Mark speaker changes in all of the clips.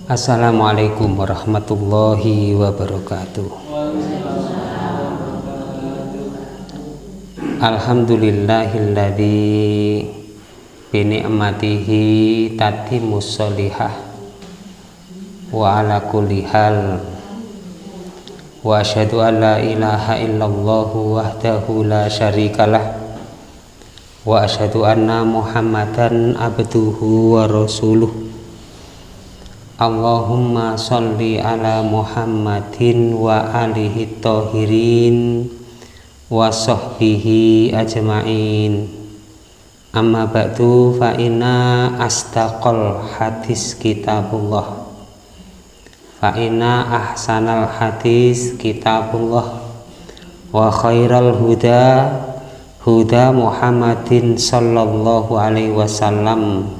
Speaker 1: Assalamualaikum warahmatullahi wabarakatuh. Alhamdulillahilladzi bi ni'matihi tatimmus sholihah wa ala kulli hal wa asyhadu an la ilaha illallah wahdahu la syarikalah wa asyhadu anna Muhammadan abduhu wa rasuluh. Allahumma sholli ala Muhammadin wa alihi thahirin wa sahbihi ajma'in. Amma ba'du, fa inna astaqal hadis kitabullah, fa inna ahsanal hadis kitabullah, wa khairal huda huda Muhammadin sallallahu alaihi wasallam,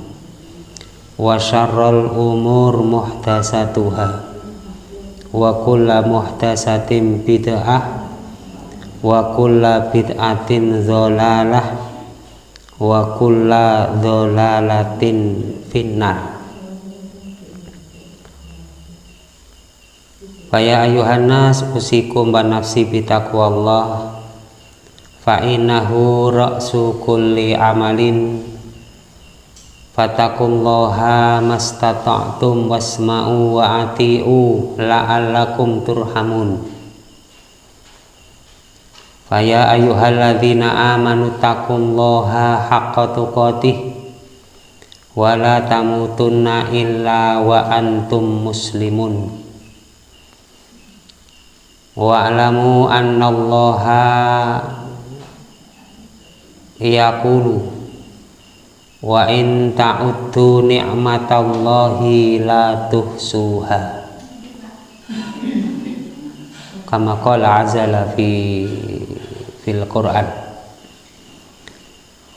Speaker 1: wa syarrul umur muhdatsatuha, wa kullu muhdatsatin bid'ah, wa kullu bid'atin dhalalah, wa kullu dhalalatin finnar. Fa ya ayuhan nas usikum wa nafsi bi taqwallah, fa innahu ra'su kulli amalin, fatakullaha mastata'tum wasma'u wa ati'u la'allakum turhamun. Faya ayyuhalladzina amanu taqullaha haqqa tuqatih wa la tamutunna illa wa antum muslimun. Wa'lamu annallaha yaqulu wa in ta'uddu ni'matallahi la tuhsuha, kama qala azza fil Quran.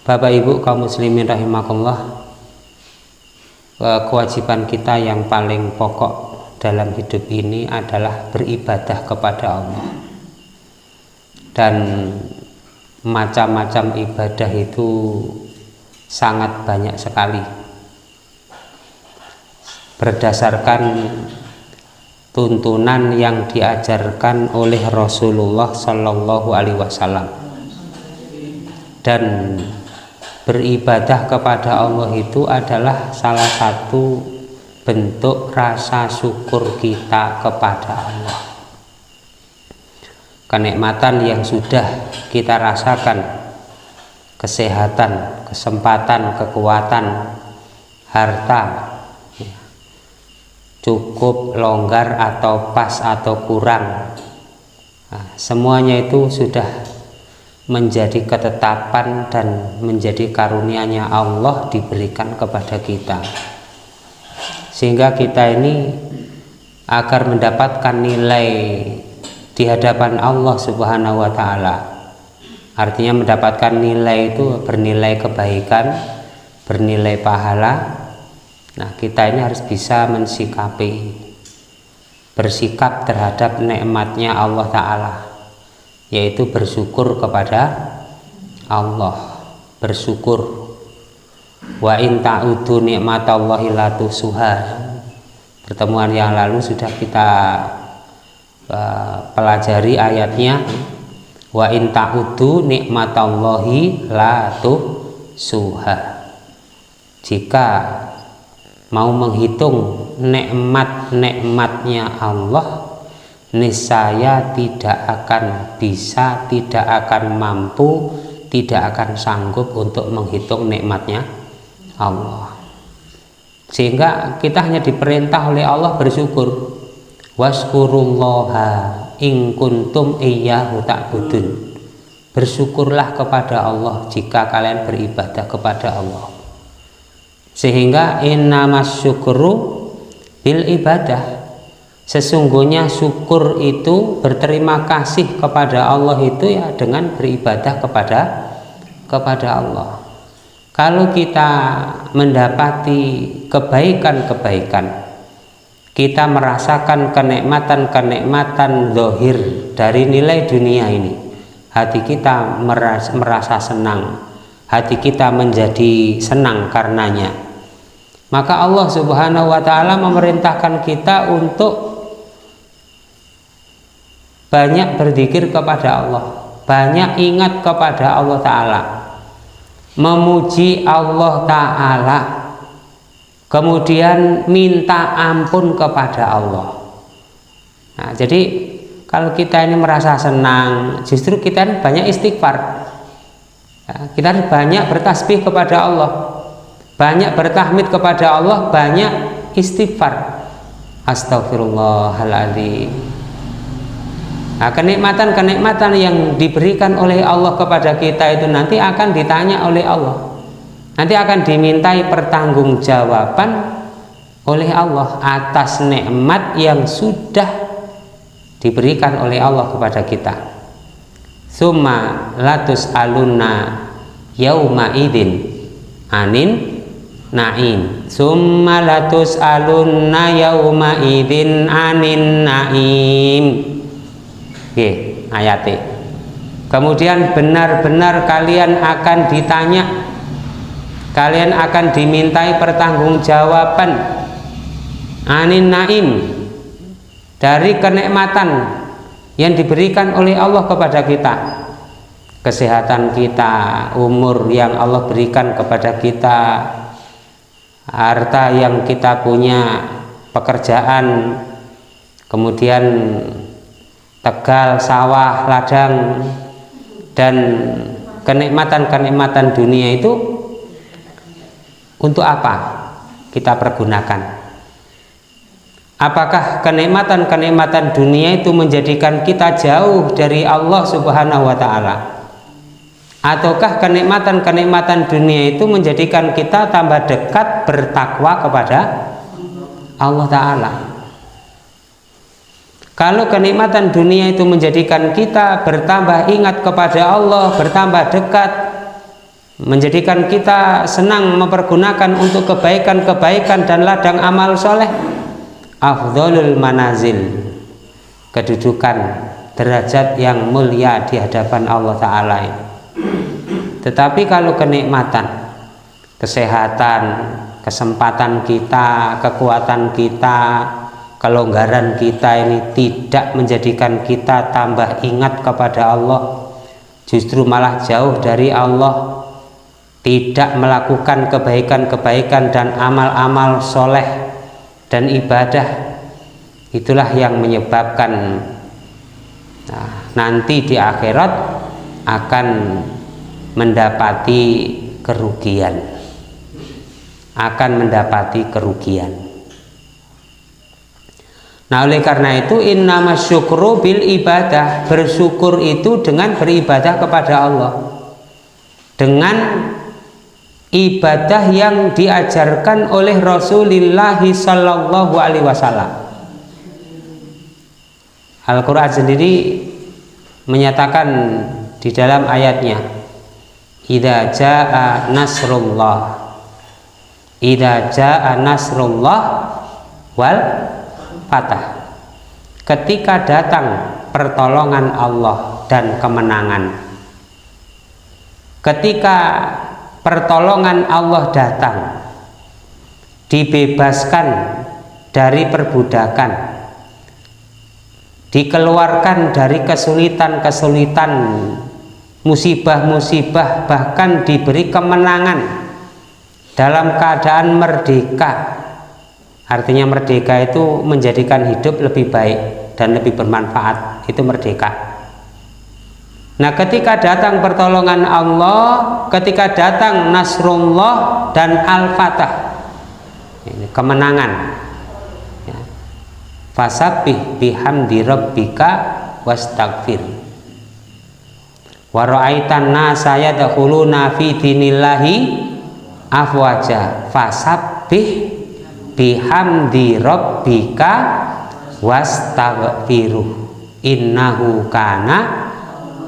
Speaker 1: Bapak Ibu kaum muslimin rahimakumullah, kewajiban kita yang paling pokok dalam hidup ini adalah beribadah kepada Allah. Dan macam-macam ibadah itu sangat banyak sekali, berdasarkan tuntunan yang diajarkan oleh Rasulullah Shallallahu Alaihi Wasallam. Dan beribadah kepada Allah itu adalah salah satu bentuk rasa syukur kita kepada Allah. Kenikmatan yang sudah kita rasakan, kesehatan, kesempatan, kekuatan, harta, cukup, longgar atau pas atau kurang, semuanya itu sudah menjadi ketetapan dan menjadi karunia-Nya Allah diberikan kepada kita, sehingga kita ini agar mendapatkan nilai di hadapan Allah Subhanahu wa Ta'ala. Artinya mendapatkan nilai itu bernilai kebaikan, bernilai pahala. Nah, kita ini harus bisa bersikap terhadap nikmatnya Allah Ta'ala, yaitu bersyukur kepada Allah. Bersyukur. Wa in ta'udu ni'matallahi la tuhsuha. Pertemuan yang lalu sudah kita pelajari ayatnya, wa in ta'udu ni'matallahi la tuhsuha. Jika mau menghitung nikmat-nikmatnya Allah, niscaya tidak akan bisa, tidak akan mampu, tidak akan sanggup untuk menghitung nikmatnya Allah. Sehingga kita hanya diperintah oleh Allah bersyukur. Waskurullaha in kuntum iyyahu ta'budun. Bersyukurlah kepada Allah jika kalian beribadah kepada Allah. Sehingga innamas syukru bil ibadah. Sesungguhnya syukur itu, berterima kasih kepada Allah itu ya dengan beribadah kepada Allah. Kalau kita mendapati kebaikan-kebaikan, kita merasakan kenikmatan-kenikmatan zahir dari nilai dunia ini, hati kita merasa senang, hati kita menjadi senang karenanya. Maka Allah Subhanahu wa taala memerintahkan kita untuk banyak berzikir kepada Allah, banyak ingat kepada Allah taala, memuji Allah taala, kemudian minta ampun kepada Allah. Nah, jadi kalau kita ini merasa senang, justru kita banyak istighfar. Ya, kita harus banyak bertasbih kepada Allah, banyak bertahmid kepada Allah, banyak istighfar. Astagfirullahaladzim. Nah, kenikmatan-kenikmatan yang diberikan oleh Allah kepada kita itu nanti akan ditanya oleh Allah. Nanti akan dimintai pertanggungjawaban oleh Allah atas nikmat yang sudah diberikan oleh Allah kepada kita. Summa latus alunna yauma idin anin na'im. Summa latus alunna yauma idin anin na'im. Oke, ayatnya. Kemudian benar-benar kalian akan ditanya, kalian akan dimintai pertanggungjawaban anin na'im, dari kenikmatan yang diberikan oleh Allah kepada kita, kesehatan kita, umur yang Allah berikan kepada kita, harta yang kita punya, pekerjaan, kemudian tegal, sawah, ladang, dan kenikmatan-kenikmatan dunia itu untuk apa kita pergunakan? Apakah kenikmatan-kenikmatan dunia itu menjadikan kita jauh dari Allah Subhanahu wa taala? Ataukah kenikmatan-kenikmatan dunia itu menjadikan kita tambah dekat bertakwa kepada Allah taala? Kalau kenikmatan dunia itu menjadikan kita bertambah ingat kepada Allah, bertambah dekat, menjadikan kita senang mempergunakan untuk kebaikan-kebaikan dan ladang amal soleh, afdhalul manazil, kedudukan derajat yang mulia di hadapan Allah Ta'ala. Tetapi kalau kenikmatan, kesehatan, kesempatan kita, kekuatan kita, kelonggaran kita ini tidak menjadikan kita tambah ingat kepada Allah, justru malah jauh dari Allah, tidak melakukan kebaikan-kebaikan dan amal-amal soleh dan ibadah, itulah yang menyebabkan nanti di akhirat akan mendapati kerugian, Nah, oleh karena itu innama syukru bil ibadah, bersyukur itu dengan beribadah kepada Allah, dengan ibadah yang diajarkan oleh Rasulullah Sallallahu Alaihi Wasallam. Al-Quran sendiri menyatakan di dalam ayatnya, idza jaa nasrullah wal fatah, ketika datang pertolongan Allah dan kemenangan. Ketika pertolongan Allah datang, dibebaskan dari perbudakan, dikeluarkan dari kesulitan-kesulitan, musibah-musibah, bahkan diberi kemenangan dalam keadaan merdeka. Artinya merdeka itu menjadikan hidup lebih baik dan lebih bermanfaat, itu merdeka. Nah, ketika datang pertolongan Allah, ketika datang nasrullah dan al-fatah, ini kemenangan, ya. Fasabbih bihamdi rabbika wastaghfir. Wa ra'aitan nasa yadkhuluna fi dinillahi afwaja. Fasabbih bihamdi rabbika wastaghfiruh innahu kana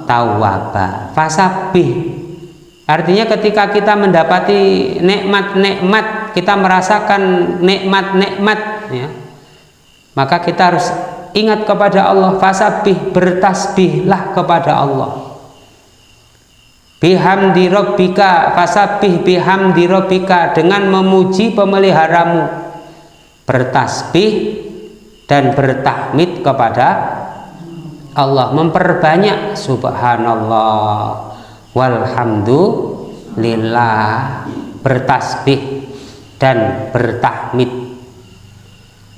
Speaker 1: tawwaba. Fasabbih artinya ketika kita mendapati nikmat-nikmat, kita merasakan nikmat-nikmat, ya, maka kita harus ingat kepada Allah. Fasabbih, bertasbihlah kepada Allah. bihamdi rabbika, fasabbih bihamdi rabbika, dengan memuji pemeliharamu, bertasbih dan bertahmid kepada Allah, memperbanyak subhanallah walhamdulillah, bertasbih dan bertahmid.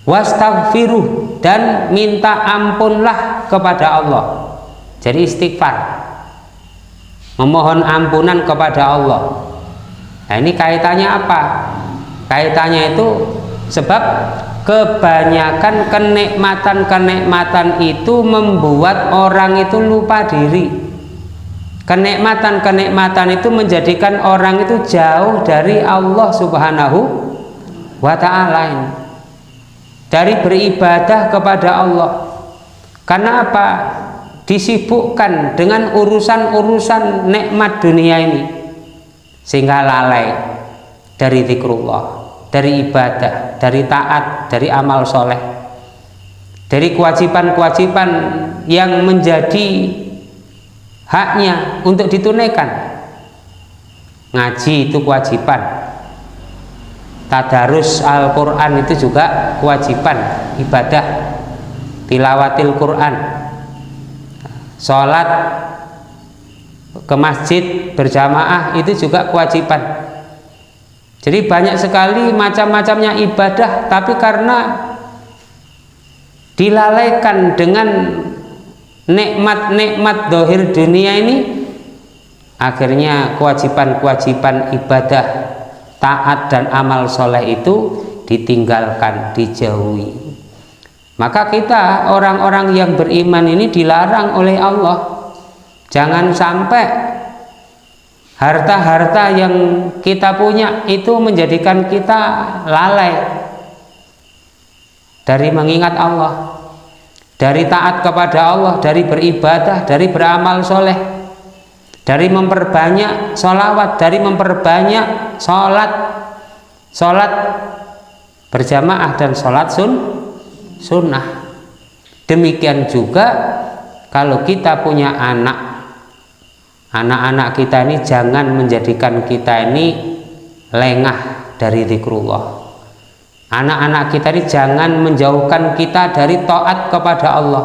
Speaker 1: Wastaghfiruh, dan minta ampunlah kepada Allah. Jadi istighfar, memohon ampunan kepada Allah. Nah, ini kaitannya apa? Kaitannya itu sebab kebanyakan kenikmatan-kenikmatan itu membuat orang itu lupa diri. Kenikmatan-kenikmatan itu menjadikan orang itu jauh dari Allah Subhanahu wa ta'ala ini, dari beribadah kepada Allah. Karena apa? Disibukkan dengan urusan-urusan nikmat dunia ini, sehingga lalai dari zikrullah, dari ibadah, dari taat, dari amal soleh, dari kewajiban-kewajiban yang menjadi haknya untuk ditunaikan. Ngaji itu kewajiban, tadarus Al-Quran itu juga kewajiban ibadah, tilawatil Quran, sholat ke masjid berjamaah itu juga kewajiban. Jadi banyak sekali macam-macamnya ibadah, tapi karena dilalaikan dengan nikmat-nikmat dohir dunia ini, akhirnya kewajiban-kewajiban ibadah, taat dan amal soleh itu ditinggalkan, dijauhi. Maka kita orang-orang yang beriman ini dilarang oleh Allah, jangan sampai harta-harta yang kita punya itu menjadikan kita lalai dari mengingat Allah, dari taat kepada Allah, dari beribadah, dari beramal soleh, dari memperbanyak sholawat, dari memperbanyak sholat berjamaah dan sholat sunnah. Demikian juga kalau kita punya anak-anak kita ini jangan menjadikan kita ini lengah dari zikrullah. Anak-anak kita ini jangan menjauhkan kita dari taat kepada Allah.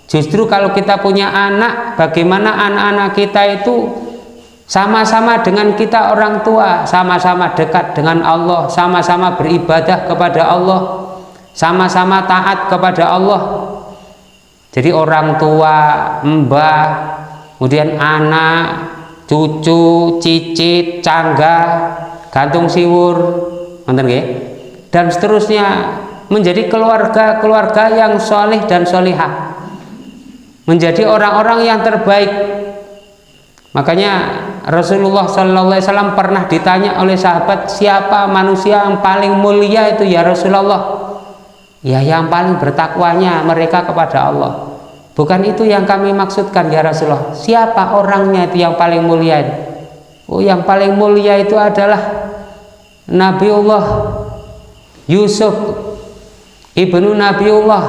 Speaker 1: Justru kalau kita punya anak, bagaimana anak-anak kita itu sama-sama dengan kita orang tua, sama-sama dekat dengan Allah, sama-sama beribadah kepada Allah, sama-sama taat kepada Allah. Jadi orang tua, mbah, kemudian anak, cucu, cicit, cangga, gantung siwur, dan seterusnya, menjadi keluarga-keluarga yang soleh dan solihah, menjadi orang-orang yang terbaik. Makanya Rasulullah SAW pernah ditanya oleh sahabat, siapa manusia yang paling mulia itu ya Rasulullah? Ya, yang paling bertakwanya mereka kepada Allah. Bukan itu yang kami maksudkan ya Rasulullah. Siapa orangnya itu yang paling mulia? Oh, yang paling mulia itu adalah Nabiullah Yusuf ibnu Nabiullah.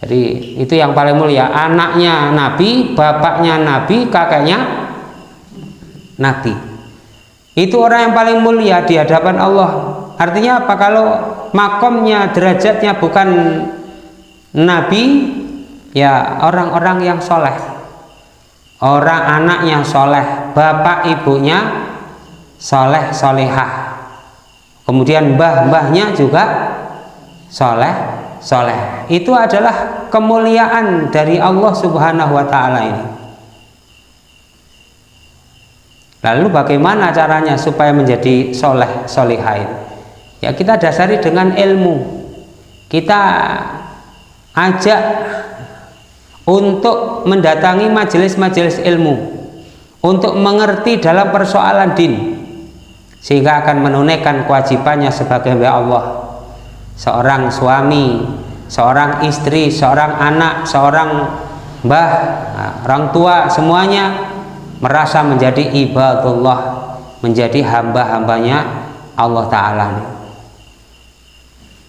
Speaker 1: Jadi itu yang paling mulia, anaknya Nabi, bapaknya Nabi, kakaknya Nabi. Itu orang yang paling mulia di hadapan Allah. Artinya apa? Kalau makomnya, derajatnya bukan Nabi, ya orang-orang yang soleh, orang anaknya soleh, bapak ibunya soleh solehah, kemudian mbah-mbahnya juga soleh soleh. Itu adalah kemuliaan dari Allah Subhanahu wa ta'ala ini. Lalu bagaimana caranya supaya menjadi soleh solehah ini? Ya, kita dasari dengan ilmu. Kita ajak untuk mendatangi majelis-majelis ilmu, untuk mengerti dalam persoalan din, sehingga akan menunaikan kewajibannya sebagai hamba Allah. Seorang suami, seorang istri, seorang anak, seorang mbah, orang tua, semuanya merasa menjadi ibadullah, menjadi hamba-hambanya Allah Ta'ala.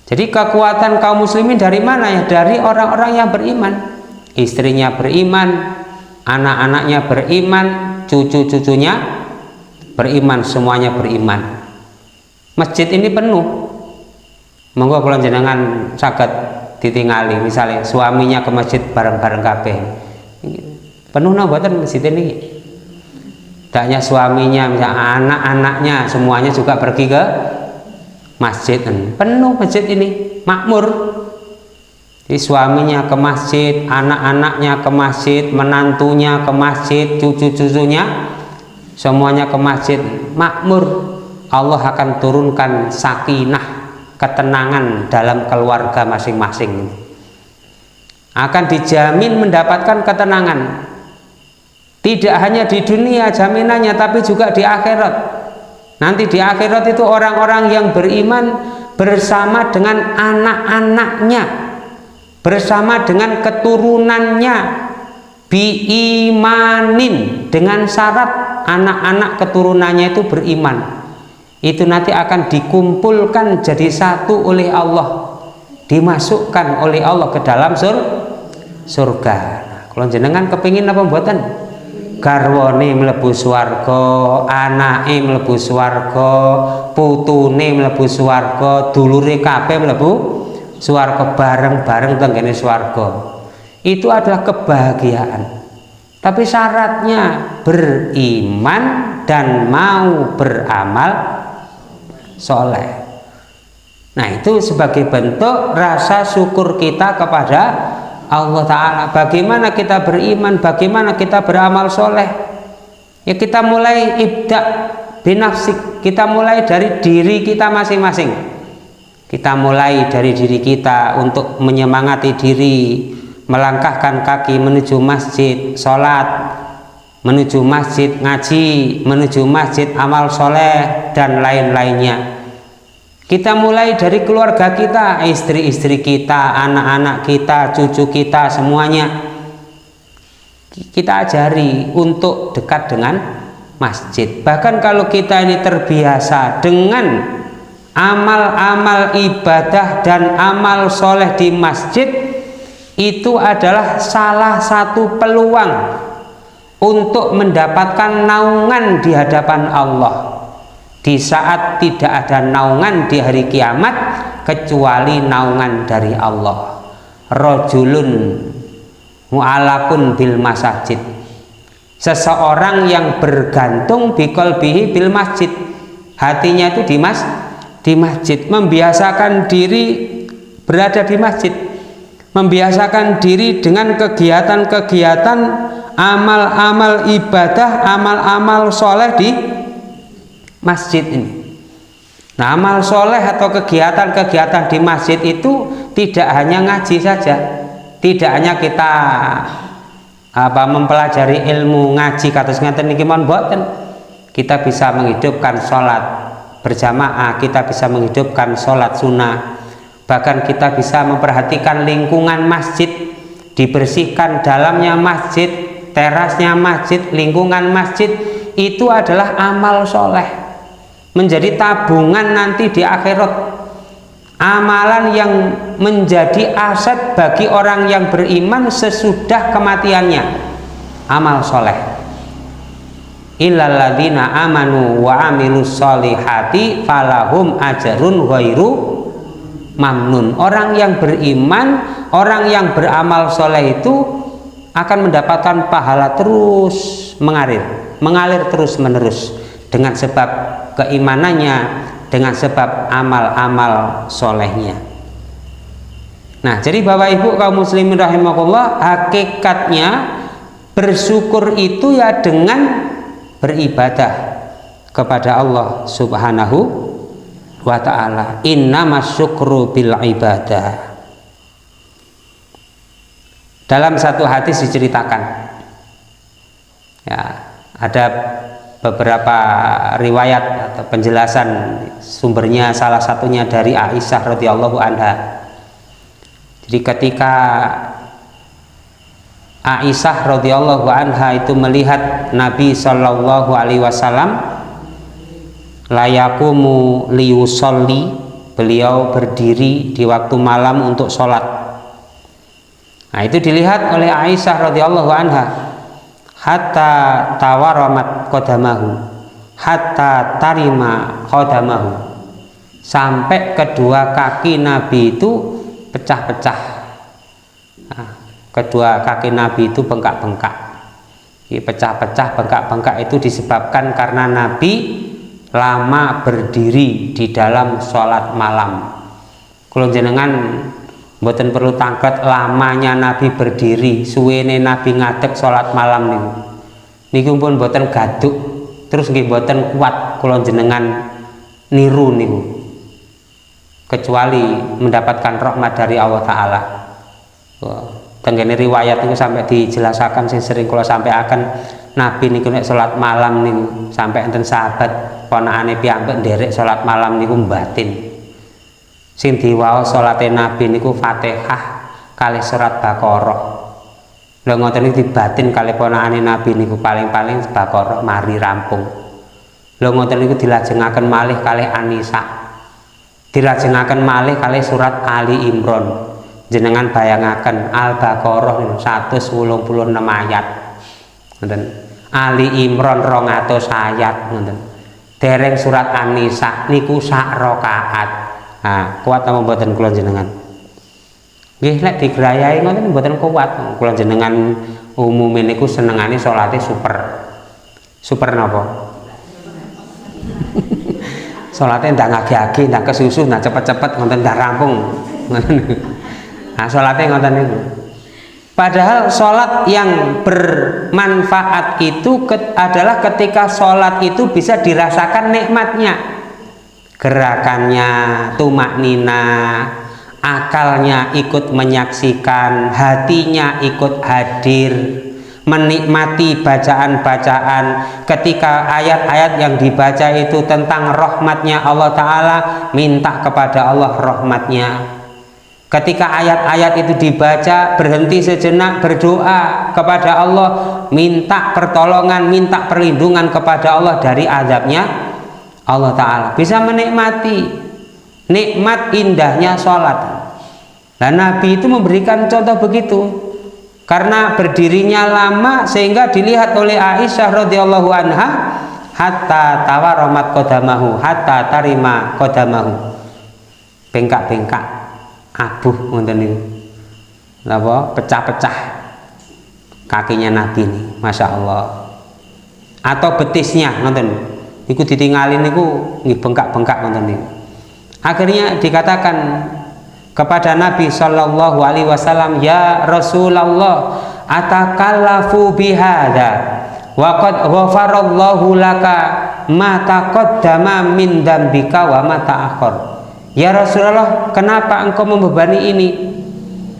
Speaker 1: Jadi kekuatan kaum muslimin dari mana ya? Dari orang-orang yang beriman. Istrinya beriman, anak-anaknya beriman, cucu-cucunya beriman, semuanya beriman. Masjid ini penuh. Monggo kula jenengan saged ditingali, misalnya suaminya ke masjid bareng-bareng kabeh. Penuh napa mboten masjid ini? Tak hanya suaminya, misalnya anak-anaknya semuanya juga pergi ke masjid. Penuh masjid ini, makmur. Jadi suaminya ke masjid, anak-anaknya ke masjid, menantunya ke masjid, cucu-cucunya semuanya ke masjid, makmur. Allah akan turunkan sakinah, ketenangan dalam keluarga masing-masing. Akan dijamin mendapatkan ketenangan. Tidak hanya di dunia jaminannya, tapi juga di akhirat. Nanti di akhirat itu orang-orang yang beriman bersama dengan anak-anaknya, bersama dengan keturunannya, biimanin, dengan syarat anak-anak keturunannya itu beriman. Itu nanti akan dikumpulkan jadi satu oleh Allah, dimasukkan oleh Allah ke dalam surga. Nah, kalau jenengan kepingin apa mboten? Garwane mlebu swarga, anake mlebu swarga, putune mlebu swarga, dulure kabeh mlebu swarga, bareng-bareng tenggene swarga. Itu adalah kebahagiaan. Tapi syaratnya beriman dan mau beramal soleh. Nah, itu sebagai bentuk rasa syukur kita kepada Allah Ta'ala. Bagaimana kita beriman, bagaimana kita beramal soleh? Ya, kita mulai ibda binafsik, kita mulai dari diri kita masing-masing. Kita mulai dari diri kita untuk menyemangati diri, melangkahkan kaki menuju masjid, sholat, menuju masjid ngaji, menuju masjid amal soleh, dan lain-lainnya. Kita mulai dari keluarga kita, istri-istri kita, anak-anak kita, cucu kita, semuanya kita ajari untuk dekat dengan masjid. Bahkan kalau kita ini terbiasa dengan amal-amal ibadah dan amal soleh di masjid, itu adalah salah satu peluang untuk mendapatkan naungan di hadapan Allah di saat tidak ada naungan di hari kiamat kecuali naungan dari Allah. Rajulun mu'alaqun bil masajid, seseorang yang bergantung biqalbihi bil masjid, hatinya itu di masjid, membiasakan diri berada di masjid, membiasakan diri dengan kegiatan-kegiatan amal-amal ibadah, amal-amal soleh di masjid ini. Nah, amal soleh atau kegiatan-kegiatan di masjid itu tidak hanya ngaji saja, tidak hanya kita mempelajari ilmu ngaji kados ngeten niki mon mboten. Kita bisa menghidupkan sholat berjamaah, kita bisa menghidupkan sholat sunnah, bahkan kita bisa memperhatikan lingkungan masjid, dibersihkan dalamnya masjid, terasnya masjid, lingkungan masjid. Itu adalah amal soleh, menjadi tabungan nanti di akhirat, amalan yang menjadi aset bagi orang yang beriman sesudah kematiannya, amal soleh. Illal ladzina amanu wa amilus solihati falahum ajrun ghairu mamnun. Orang yang beriman, orang yang beramal soleh itu akan mendapatkan pahala terus mengalir terus menerus dengan sebab keimanannya, dengan sebab amal-amal solehnya. Nah, jadi Bapak Ibu kaum muslimin rahimakumullah, hakikatnya bersyukur itu ya dengan beribadah kepada Allah Subhanahu wa ta'ala. Innamas syukru bil ibadah. Dalam satu hadis diceritakan, ya, ada beberapa riwayat atau penjelasan, sumbernya salah satunya dari Aisyah radhiyallahu anha. Jadi ketika Aisyah radhiyallahu anha itu melihat Nabi sallallahu alaihi wasallam layakumu liyusolli, beliau berdiri di waktu malam untuk sholat. Nah, itu dilihat oleh Aisyah radhiyallahu anha. hatta tawaramat qadamahu hatta tarima qadamahu, sampai kedua kaki Nabi itu pecah-pecah. Nah, kedua kaki Nabi itu bengkak-bengkak. Pecah-pecah, bengkak-bengkak itu disebabkan karena Nabi lama berdiri di dalam sholat malam. Kalau jenengan mboten perlu tangkret lamanya Nabi berdiri, suwene Nabi ngadeg sholat malam niku pun mboten gaduk, terus nggih mboten kuat kalau jenengan niru niku, kecuali mendapatkan rahmat dari Allah Ta'ala. Tenggene riwayat itu sampai dijelaskan sing sering kalau sampai akan Nabi niku nek sholat malam niku sampai enten sahabat ponakane piyambak nderek sholat malam niku batin. Sing diwaos salate Nabi niku Fatihah kali surat Baqarah. Lha ngoten niku dibatin kali ponakane Nabi niku paling-paling Baqarah mari rampung. Lha ngoten niku dilajengaken malih kali An-Nisa. Dilajengaken malih kali surat Ali Imran. Jenengan bayangaken Al-Baqarah 186 ayat. Ngoten. Ali Imran 200 ayat ngoten. Dereng surat An-Nisa niku sak rakaat. Nah, kuat apa mboten kula jenengan? Nggih, nek digrayai ngoten mboten kuat. Kula jenengan umume niku senengane salate super. Super napa? Salate ndak ngagi-agi, ndak kesusu, ndak cepet-cepet ngoten ndak rampung. Nah, salate ngoten niku. Padahal salat yang bermanfaat itu adalah ketika salat itu bisa dirasakan nikmatnya. Gerakannya tumaknina, akalnya ikut menyaksikan, hatinya ikut hadir, menikmati bacaan-bacaan. Ketika ayat-ayat yang dibaca itu tentang rahmatnya Allah Ta'ala, minta kepada Allah rahmatnya. Ketika ayat-ayat itu dibaca, berhenti sejenak, berdoa kepada Allah, minta pertolongan, minta perlindungan kepada Allah dari azabnya Allah Ta'ala. Bisa menikmati nikmat indahnya sholat. Dan Nabi itu memberikan contoh begitu, karena berdirinya lama sehingga dilihat oleh Aisyah radhiyallahu anha hatta tawaramat qadamahu hatta tarima qadamahu, bengkak-bengkak abuh ngoten niku, napa pecah-pecah kakinya Nabi ini, masya Allah. Atau betisnya ngoten niku ditinggalin niku nggih bengkak-bengkak ngoten niku. Akhirnya dikatakan kepada Nabi sallallahu alaihi wasallam, ya Rasulullah, atakallafu bihadza wa qad ghafarallahu laka ma taqaddama min dzambika wa ma ta'akhkhar. Ya Rasulullah, kenapa engkau membebani ini?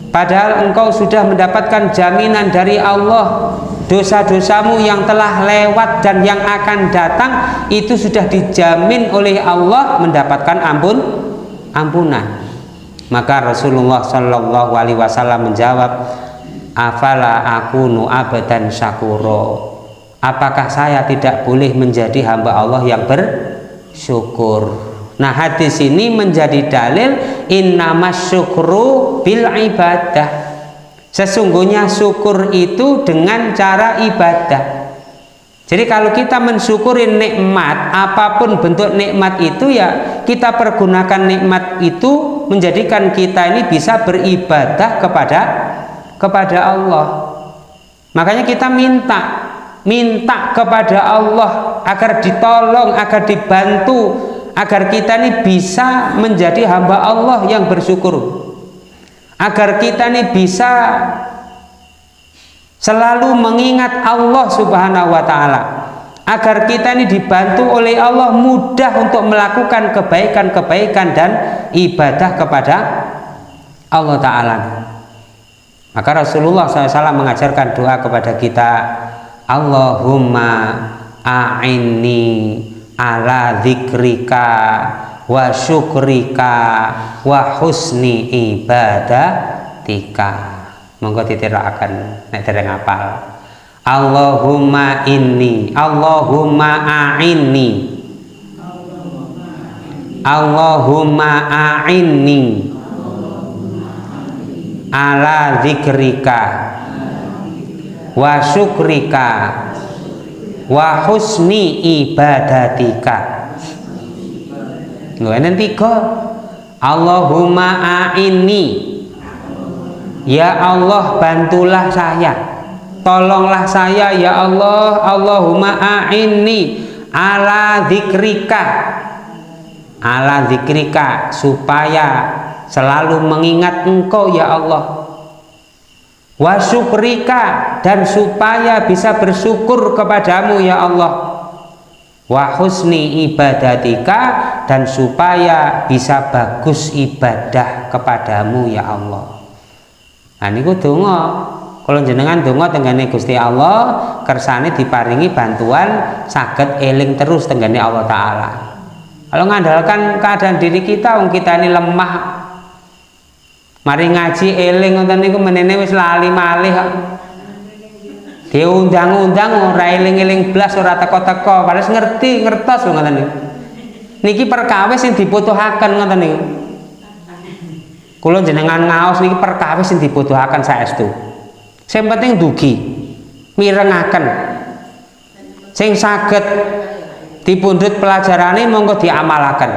Speaker 1: Padahal engkau sudah mendapatkan jaminan dari Allah, dosa-dosamu yang telah lewat dan yang akan datang itu sudah dijamin oleh Allah mendapatkan ampunan. Maka Rasulullah Shallallahu Alaihi Wasallam menjawab, afala akunu abadan syakuro, apakah saya tidak boleh menjadi hamba Allah yang bersyukur? Nah, hadis ini menjadi dalil innamas syukru bil ibadah. Sesungguhnya syukur itu dengan cara ibadah. Jadi kalau kita mensyukuri nikmat, apapun bentuk nikmat itu, ya kita pergunakan nikmat itu menjadikan kita ini bisa beribadah kepada Allah. Makanya kita minta kepada Allah agar ditolong, agar dibantu, agar kita ini bisa menjadi hamba Allah yang bersyukur, agar kita ini bisa selalu mengingat Allah Subhanahu wa Ta'ala, agar kita ini dibantu oleh Allah mudah untuk melakukan kebaikan-kebaikan dan ibadah kepada Allah Ta'ala. Maka Rasulullah SAW mengajarkan doa kepada kita, Allahumma a'inni ala dzikrika wa syukrika wa husni ibadatika. Monggo ditirakan nek dereng hafal. Allahumma inni, Allahumma a'inni, Allahumma a'inni ala dzikrika wa syukrika wa husni ibadatika. Lho enen 3. Allahumma a'inni, ya Allah bantulah saya, tolonglah saya ya Allah. Allahumma a'inni ala dzikrika, supaya selalu mengingat Engkau ya Allah. Wa syukrika, dan supaya bisa bersyukur kepadamu ya Allah. Wa husni ibadatika, dan supaya bisa bagus ibadah kepadamu ya Allah. Nah niku donga, kula jenengan donga tenggane Gusti Allah kersane diparingi bantuan saged eling terus tenggane Allah taala. Kalau ngandalkan keadaan diri kita, wong kita ini lemah, mari ngaji eling ngoten niku menene wis lali malih kok. Diundang-undang ora eling-eling blas, ora teko-teko, padahal ngertos lho ngoten niku. Niki perkawis sing dibutuhaken ngoten niku. Kula jenengan ngaos niki perkawis sing dibutuhaken saestu. Sing penting dugi, mirengaken. Sing saged dipundhut pelajarane monggo diamalaken.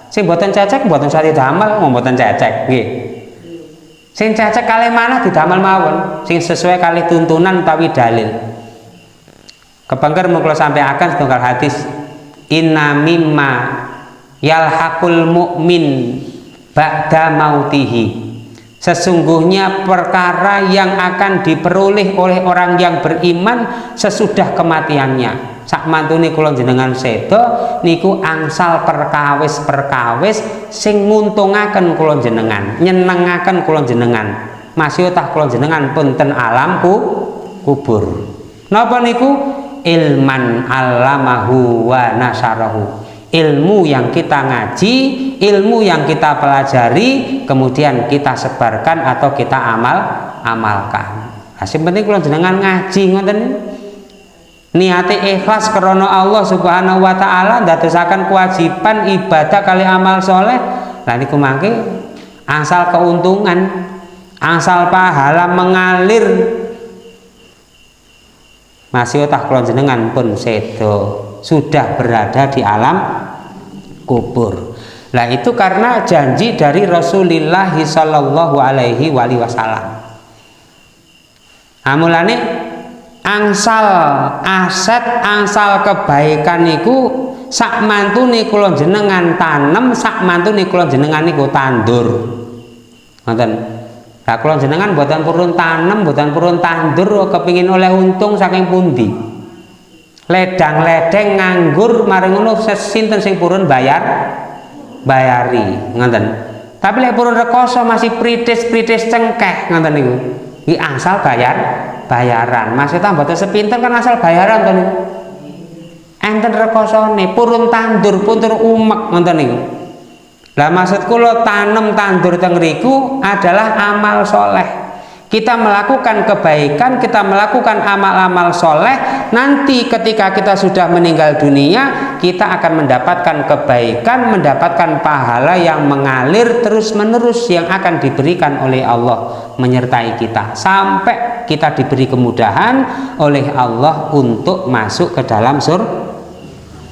Speaker 1: Sing boten cecek boten usah didamel, mboten cecek nggih. Sing cecek kalih manah didamel mawon, sing sesuai kalih tuntunan utawi dalil. Kepengker mung kula sampaiaken setunggal hadis, inna mimma yalhaqul mu'min ba'da mautihi. Sesungguhnya perkara yang akan diperoleh oleh orang yang beriman sesudah kematiannya. Sak mantune kula jenengan seda niku angsal perkawis-perkawis sing nguntungaken kula jenengan, nyenengaken kula jenengan. Masih tah kula jenengan pun ten alam kubur. Napa niku? Ilman allamahu wa nasarahu. Ilmu yang kita ngaji, ilmu yang kita pelajari, kemudian kita sebarkan atau kita amalkan. Nah, sing penting kula jenengan ngaji ngoten. Niate ikhlas karena Allah Subhanahu wa taala ndadosaken kewajiban ibadah kali amal soleh. Lah niku mangke asal keuntungan, asal pahala mengalir. Masih otak kula jenengan pun sedo sudah berada di alam kubur. Lah itu karena janji dari Rasulullah sallallahu alaihi wasallam. Amulane angsal aset, angsal kebaikan niku sak mantune kula jenengan tanem, sak mantune kula jenengan niku tandur. Ngoten. Lah kula jenengan mboten purun tanem, mboten purun tandur kepingin oleh untung saking pundi. Ledang-ledeng nganggur mari ngono sinten sing purun bayari, ngoten. Tapi lek purun rekoso masih pritis-pritis cengkeh ngoten niku. Iki angsal bayaran. Maksudnya mboten sepinten kan asal bayaran to niku. Enten rekosone purun tandur pun tur umek ngoten niku. Lah maksud kula tanem tandur teng riku adalah amal soleh. Kita melakukan kebaikan, kita melakukan amal-amal soleh. Nanti ketika kita sudah meninggal dunia, kita akan mendapatkan kebaikan, mendapatkan pahala yang mengalir terus-menerus yang akan diberikan oleh Allah menyertai kita sampai kita diberi kemudahan oleh Allah untuk masuk ke dalam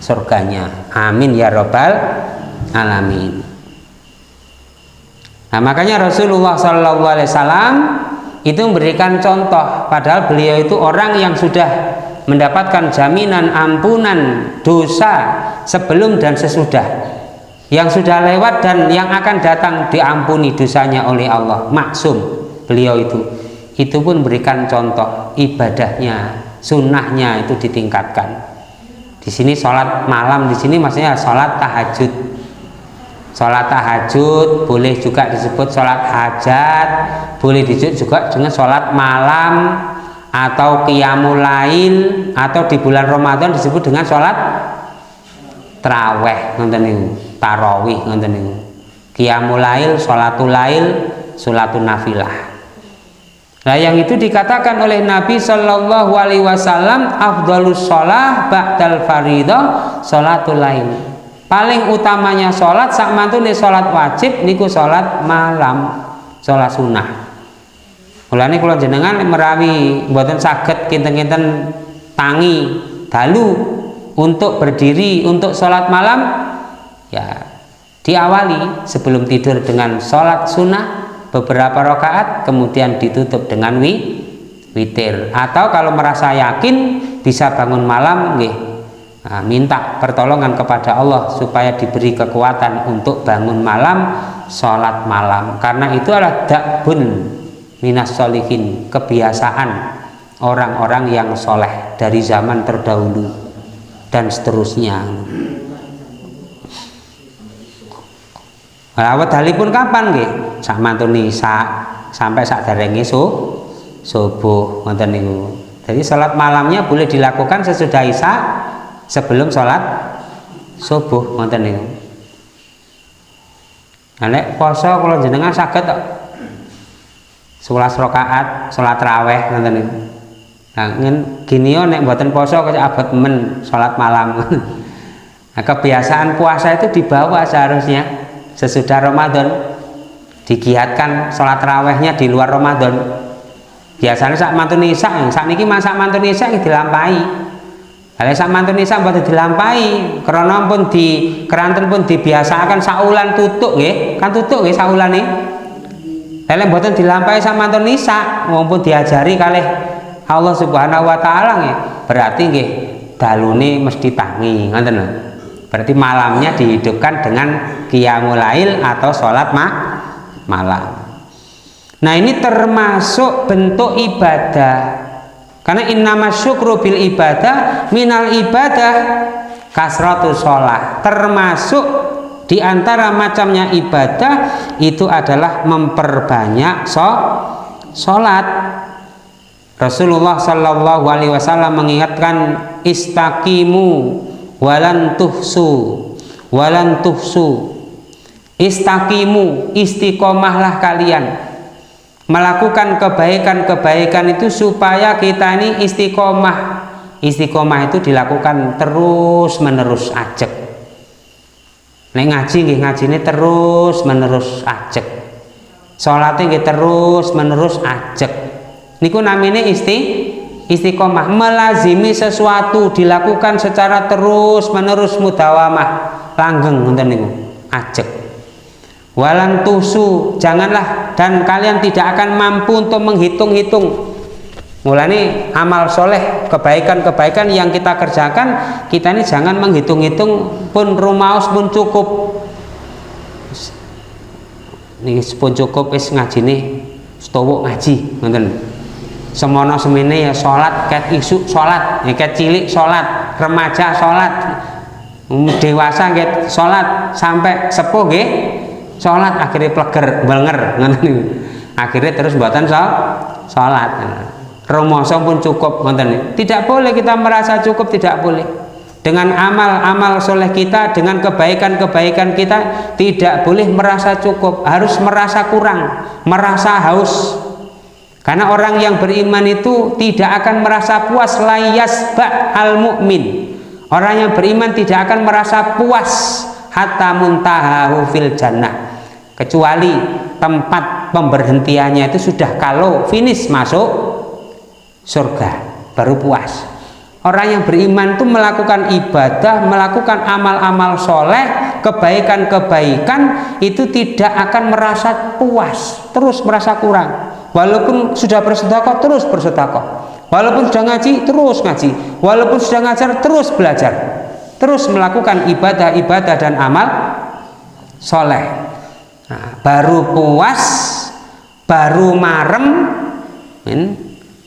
Speaker 1: surganya. Amin ya robbal alamin. Nah makanya Rasulullah SAW itu memberikan contoh, padahal beliau itu orang yang sudah mendapatkan jaminan ampunan dosa sebelum dan sesudah, yang sudah lewat dan yang akan datang diampuni dosanya oleh Allah, maksum beliau itu pun memberikan contoh ibadahnya, sunnahnya itu ditingkatkan. Di sini sholat malam, di sini maksudnya sholat tahajud. Sholat tahajud boleh juga disebut sholat hajat, boleh disebut juga dengan sholat malam atau qiyamul lail, atau di bulan Ramadan disebut dengan sholat taraweh ngoten niku, tarawih ngoten niku. Qiyamul lail, sholatul lail, sholatun nafilah. Nah yang itu dikatakan oleh Nabi Shallallahu Alaihi Wasallam, afdhalus sholah ba'dal faridah sholatul lail. Paling utamanya sholat sak mantune sholat wajib niku sholat malam, sholat sunnah. Mulane kula jenengan merawi mboten saged kinten-kinten tangi dalu untuk berdiri untuk sholat malam, ya diawali sebelum tidur dengan sholat sunnah beberapa rakaat, kemudian ditutup dengan witir. Atau kalau merasa yakin bisa bangun malam, minta pertolongan kepada Allah supaya diberi kekuatan untuk bangun malam, sholat malam, karena itu adalah da'bun minas sholihin, kebiasaan orang-orang yang soleh dari zaman terdahulu dan seterusnya. Lah wedalipun kapan nggih? Sak mantune sampai sak derenge subuh ngoten niku. Jadi salat malamnya boleh dilakukan sesudah isya, sebelum salat subuh ngoten niku. Nek poso kula jenengan saged kok 11 rakaat salat raweh ngoten niku. Nah, gini yo nek mboten poso kok abot men salat malam. Nah, kebiasaan puasa itu dibawa seharusnya sesudah Ramadan, digiatkan sholat rawehnya di luar Ramadan. Biasanya sak mantun isya, sak niki masak mantun isya dilampahi. Kalau sak mantun isya mboten dilampahi, karena pun di keranten pun dibiasakan saulan tutuk nggih, kan tutuk nggih saulan nih. Kalau mboten dilampahi sak mantun isya, maupun diajari kalih Allah Subhanahu wa taala nggih, berarti nggih dalune mesti tangi, ngoten lho. Berarti malamnya dihidupkan dengan qiyamul lail atau sholat malam. Nah, ini termasuk bentuk ibadah, karena innamas syukru bil ibadah minal ibadah kasratu sholat. Termasuk diantara macamnya ibadah itu adalah memperbanyak sholat. Rasulullah Shallallahu Alaihi Wasallam mengingatkan, istaqimu walan tuhsu, istaqimu, istiqomahlah kalian melakukan kebaikan-kebaikan itu supaya kita ini istiqomah. Istiqomah itu dilakukan terus menerus ajek. Nek ngaji nggih ngajine terus menerus ajek, salate nggih terus menerus ajek. Niku namine istiqomah, melazimi sesuatu dilakukan secara terus menerus mudawamah, langgeng ngoten niku, ajek. Walan tusu, janganlah dan kalian tidak akan mampu untuk menghitung-hitung. Mulane amal soleh, kebaikan-kebaikan yang kita kerjakan, kita ini jangan menghitung-hitung, pun rumaos pun cukup. Niki pun cukup wis ngajine setowok ngaji ngoten. Semono semene ya sholat, ket isuk sholat, ket cilik sholat, remaja sholat, dewasa ket sholat, sampai sepuh nggih sholat, akhirnya pleger blenger ngoten. Akhirnya terus mboten sholat. Rumoso pun cukup ngoten. Tidak boleh kita merasa cukup, tidak boleh. Dengan amal-amal soleh kita, dengan kebaikan-kebaikan kita, tidak boleh merasa cukup, harus merasa kurang, merasa haus. Karena orang yang beriman itu tidak akan merasa puas, layas ba'al mu'min. Orang yang beriman tidak akan merasa puas hatta muntahahu fil jannah, kecuali tempat pemberhentiannya itu sudah kalau finish masuk surga baru puas. Orang yang beriman itu melakukan ibadah, melakukan amal-amal soleh, kebaikan-kebaikan itu tidak akan merasa puas, terus merasa kurang. Walaupun sudah bersedekah terus bersedekah, walaupun sudah ngaji terus ngaji, walaupun sudah ngajar terus belajar, terus melakukan ibadah-ibadah dan amal soleh. Nah, baru puas, baru marem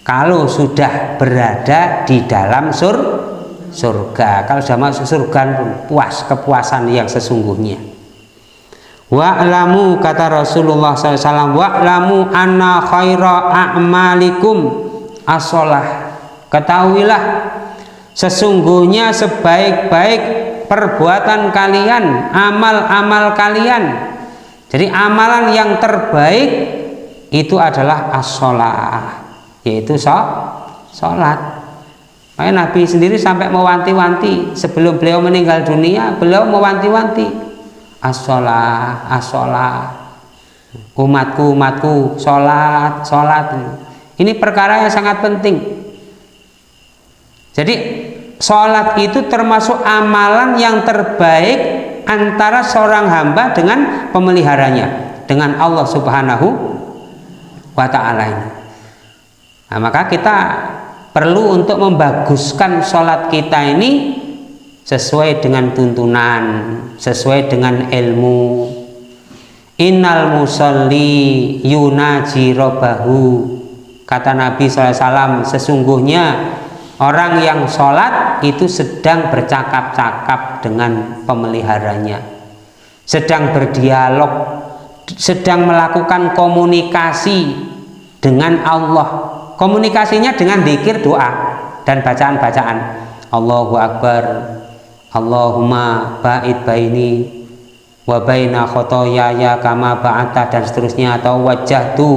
Speaker 1: kalau sudah berada di dalam surga. Kalau sudah masuk surga pun puas, kepuasan yang sesungguhnya. Wa'lamu, kata Rasulullah SAW, wa'lamu anna khaira a'malikum as-sholah. Ketahuilah sesungguhnya sebaik-baik perbuatan kalian, amal-amal kalian. Jadi amalan yang terbaik itu adalah as-sholah, yaitu sholat. Makanya Nabi sendiri sampai mewanti-wanti sebelum beliau meninggal dunia, beliau mewanti-wanti as-sholah, as-sholah. Umatku, sholat. Ini perkara yang sangat penting. Jadi sholat itu termasuk amalan yang terbaik antara seorang hamba dengan pemeliharanya, dengan Allah Subhanahu wa ta'ala ini. Nah, maka kita perlu untuk membaguskan sholat kita ini sesuai dengan tuntunan, sesuai dengan ilmu. Innal musalli yunaji robbahu, kata Nabi SAW, sesungguhnya orang yang sholat itu sedang bercakap-cakap dengan pemeliharanya, sedang berdialog, sedang melakukan komunikasi dengan Allah. Komunikasinya dengan dzikir, doa, dan bacaan-bacaan. Allahu Akbar, Allahumma ba'id baini wa baina khotoyaya kama ba'ata, dan seterusnya. Atau wajjahtu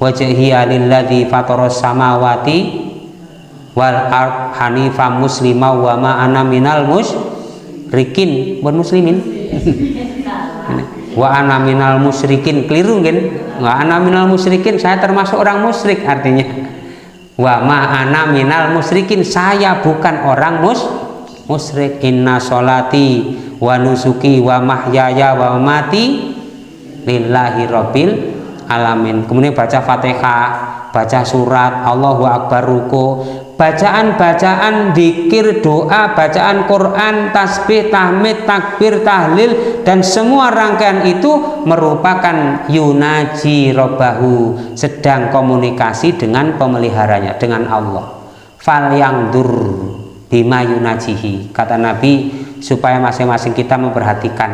Speaker 1: wajhiya lilladzi fataras samawati wal ard hanifa muslima wa ma ana minal musyrikin, bukan muslimin. Wa ana minal musyrikin, keliru kan? Wa ana minal musyrikin, saya termasuk orang musyrik artinya. Wa ma ana minal musyrikin, saya bukan orang musyrik. Inna sholati wa nusuki wa mahyaya wa mamati lillahi rabbil alamin. Kemudian baca Fatihah, baca surat, Allahu Akbar, ruku, bacaan-bacaan dzikir, doa, bacaan Quran, tasbih, tahmid, takbir, tahlil, dan semua rangkaian itu merupakan yunaji robbahu, sedang komunikasi dengan pemeliharanya, dengan Allah. Fal yangdur bima yunajihi, kata Nabi, supaya masing-masing kita memperhatikan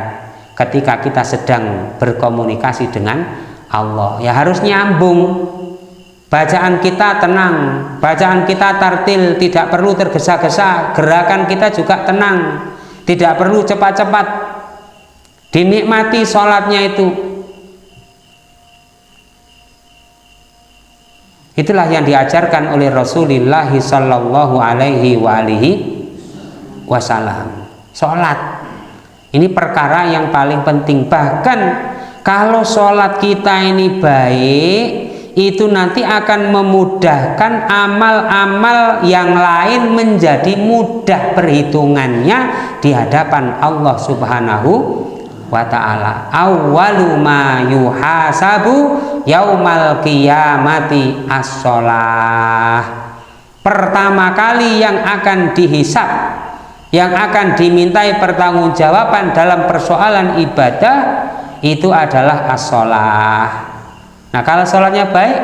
Speaker 1: ketika kita sedang berkomunikasi dengan Allah, ya harus nyambung. Bacaan kita tenang, bacaan kita tartil, tidak perlu tergesa-gesa, gerakan kita juga tenang, tidak perlu cepat-cepat. Dinikmati sholatnya itu. Itulah yang diajarkan oleh Rasulullah Sallallahu Alaihi Wasallam. Sholat ini perkara yang paling penting. Bahkan kalau sholat kita ini baik, itu nanti akan memudahkan amal-amal yang lain menjadi mudah perhitungannya di hadapan Allah Subhanahu wa ta'ala. Awwalu ma yuhasabu yaumal qiyamati as-sholah. Pertama kali yang akan dihisab, yang akan dimintai pertanggungjawaban dalam persoalan ibadah itu adalah as-sholah. Nah, kalau sholatnya baik,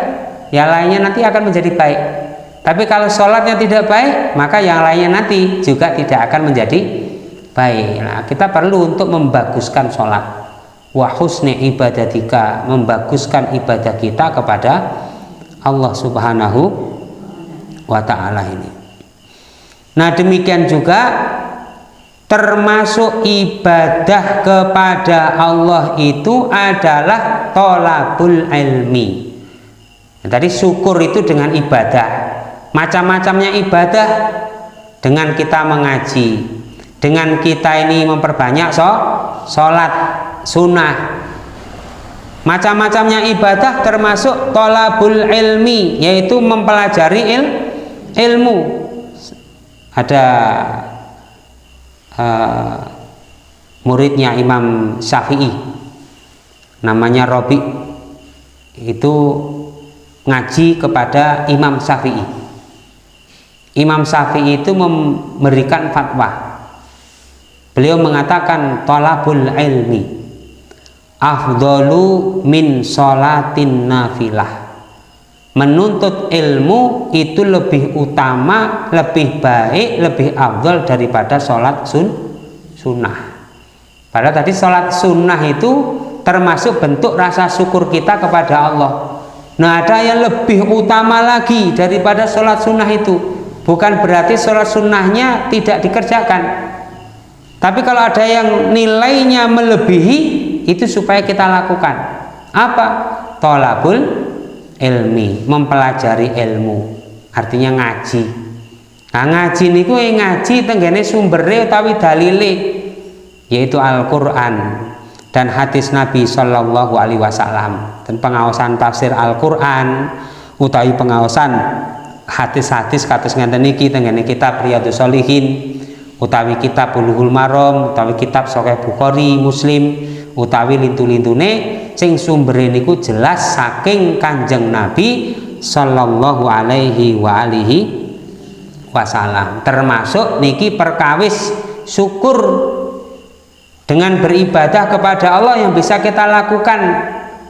Speaker 1: yang lainnya nanti akan menjadi baik. Tapi kalau sholatnya tidak baik, maka yang lainnya nanti juga tidak akan menjadi baik. Nah, kita perlu untuk membaguskan sholat. Wa husni ibadatika, membaguskan ibadah kita kepada Allah Subhanahu wa ta'ala ini. Nah, demikian juga termasuk ibadah kepada Allah itu adalah tolabul ilmi. Nah, tadi syukur itu dengan ibadah, macam-macamnya ibadah, dengan kita mengaji, dengan kita ini memperbanyak sholat sunnah, macam-macamnya ibadah termasuk tolabul ilmi, yaitu mempelajari ilmu. Ada muridnya Imam Syafi'i, namanya Robi, itu ngaji kepada Imam Syafi'i. Imam Syafi'i itu memberikan fatwa. Beliau mengatakan tolabul ilmi afdalu min sholatin nafilah. Menuntut ilmu itu lebih utama, lebih baik, lebih afdal daripada sholat sunnah. Padahal tadi sholat sunnah itu termasuk bentuk rasa syukur kita kepada Allah. Nah, ada yang lebih utama lagi daripada sholat sunnah itu. Bukan berarti sholat sunnahnya tidak dikerjakan, tapi kalau ada yang nilainya melebihi, itu supaya kita lakukan. Apa? Tolabul ilmi, mempelajari ilmu, artinya ngaji. Nah, ngaji niku ngaji tenggene sumbere utawi dalile, yaitu Al-Qur'an. dan hadis Nabi Shallallahu Alaihi Wasallam, dan pengawasan tafsir Al-Quran utawi pengawasan hadis-hadis kados ngenten niki tengene kitab Riyadhus Shalihin utawi kitab Bulughul Maram utawi kitab Sahih Bukhari, Muslim utawi lintu-lintune sing sumbere niku jelas saking Kanjeng Nabi Shallallahu Alaihi Wasallam. Termasuk niki perkawis syukur dengan beribadah kepada Allah yang bisa kita lakukan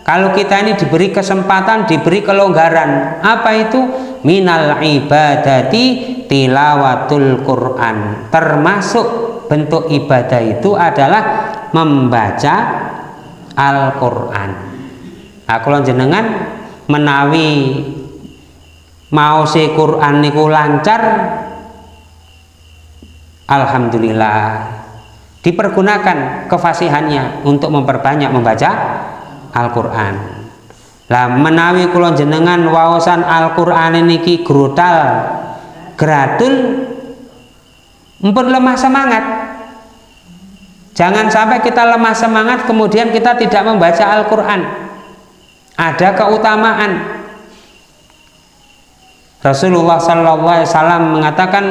Speaker 1: kalau kita ini diberi kesempatan, diberi kelonggaran. Apa itu? Minal ibadati tilawatul Quran. Termasuk bentuk ibadah itu adalah membaca Al-Quran. Nah, kalau jenengan menawi mau si Quran niku lancar, alhamdulillah, dipergunakan kefasihannya untuk memperbanyak membaca Al-Quran. Lah menawi kula jenengan waosan Al-Quran niki grutal gradul, mpun lemah semangat. Jangan sampai kita lemah semangat kemudian kita tidak membaca Al-Quran. Ada keutamaan. Rasulullah SAW mengatakan,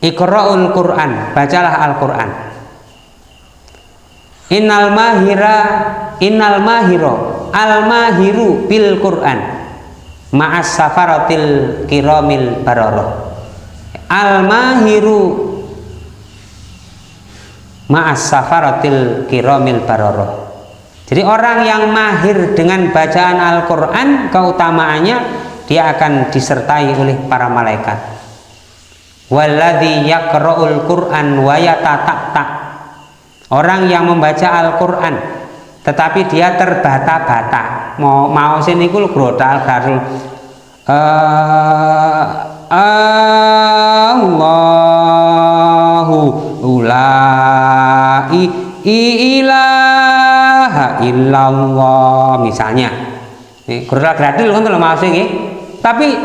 Speaker 1: Iqra'ul Quran, bacalah Al-Quran. Innal mahiro al-mahiru bil Quran ma'as safaratil kiramil bararah. Al-mahiru ma'as safaratil kiramil bararah. Jadi orang yang mahir dengan bacaan Al-Quran, keutamaannya dia akan disertai oleh para malaikat. Walladzi yaqra'ul Qur'an wa yatata'ta. Orang yang membaca Al-Quran tetapi dia terbata-bata, mau sini kul grotal garul Allahu la ilaha illallah misalnya. Ini grotal gradul kan lho mau sing tapi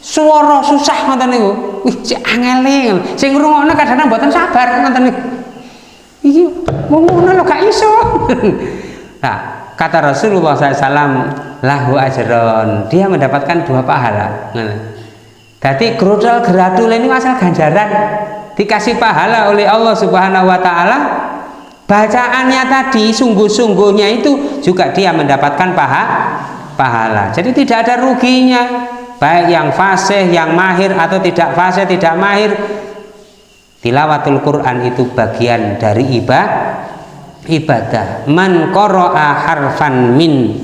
Speaker 1: suara susah ngoten niku. Wih, cek angel. Sing ngrungokno kadang-kadang mboten sabar ngoten niku. Iki wong ngono lho gak iso. Nah, kata Rasulullah SAW, lahu ajron, dia mendapatkan 2 pahala. Jadi grodal gradul ini asal ganjaran, dikasih pahala oleh Allah Subhanahu Wa Taala. Bacaannya tadi sungguh-sungguhnya itu juga dia mendapatkan pahala. Jadi tidak ada ruginya, baik yang fasih, yang mahir atau tidak fasih, tidak mahir. Tilawatul Quran itu bagian dari ibadah. Man qara'a harfan min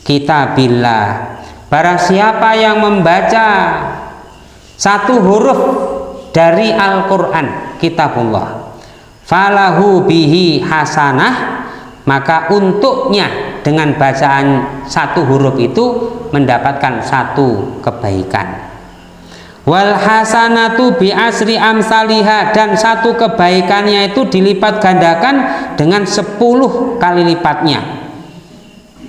Speaker 1: kitabillah, barang siapa yang membaca satu huruf dari Al-Quran, kitabullah, falahu bihi hasanah, maka untuknya dengan bacaan satu huruf itu mendapatkan satu kebaikan. Wal hasanatu bi asri amsaliha, dan satu kebaikannya itu dilipat gandakan dengan 10 kali lipatnya.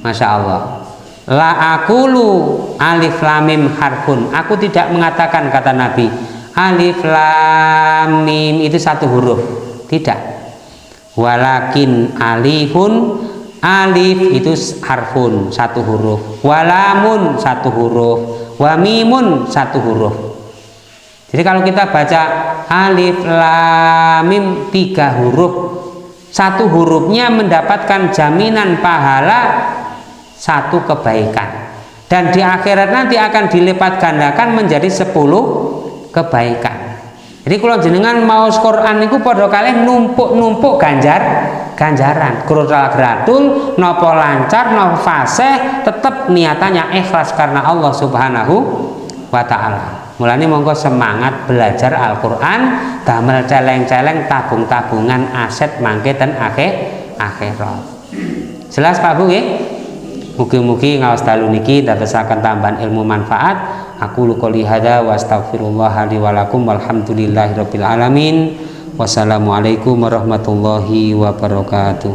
Speaker 1: Masya Allah. La aqulu alif lam mim harfun, aku tidak mengatakan, kata Nabi, alif lam mim itu satu huruf, tidak. Walakin alifun, alif itu harfun, satu huruf, walamun satu huruf, wa mimun satu huruf. Jadi kalau kita baca alif lam mim 3 huruf, satu hurufnya mendapatkan jaminan pahala satu kebaikan, dan di akhirat nanti akan dilipat gandakan menjadi 10 kebaikan. Jadi kalau jenengan mau Quran niku padha kalih numpuk ganjaran. Grodal gradul, nopo lancar, nopo fasih, tetap niatannya ikhlas karena Allah Subhanahu wa Ta'ala. Mulane monggo semangat belajar Al-Quran, damel celeng-celeng tabung-tabungan aset mangke ten akhirat. Jelas Pak Bu nggih? Mugi-mugi ngaos dalu niki dadosaken tambahan ilmu manfaat. Aku qouli hadza wa astaghfirullah li wa lakum walhamdulillahirabbil alamin. Wassalamualaikum warahmatullahi wabarakatuh.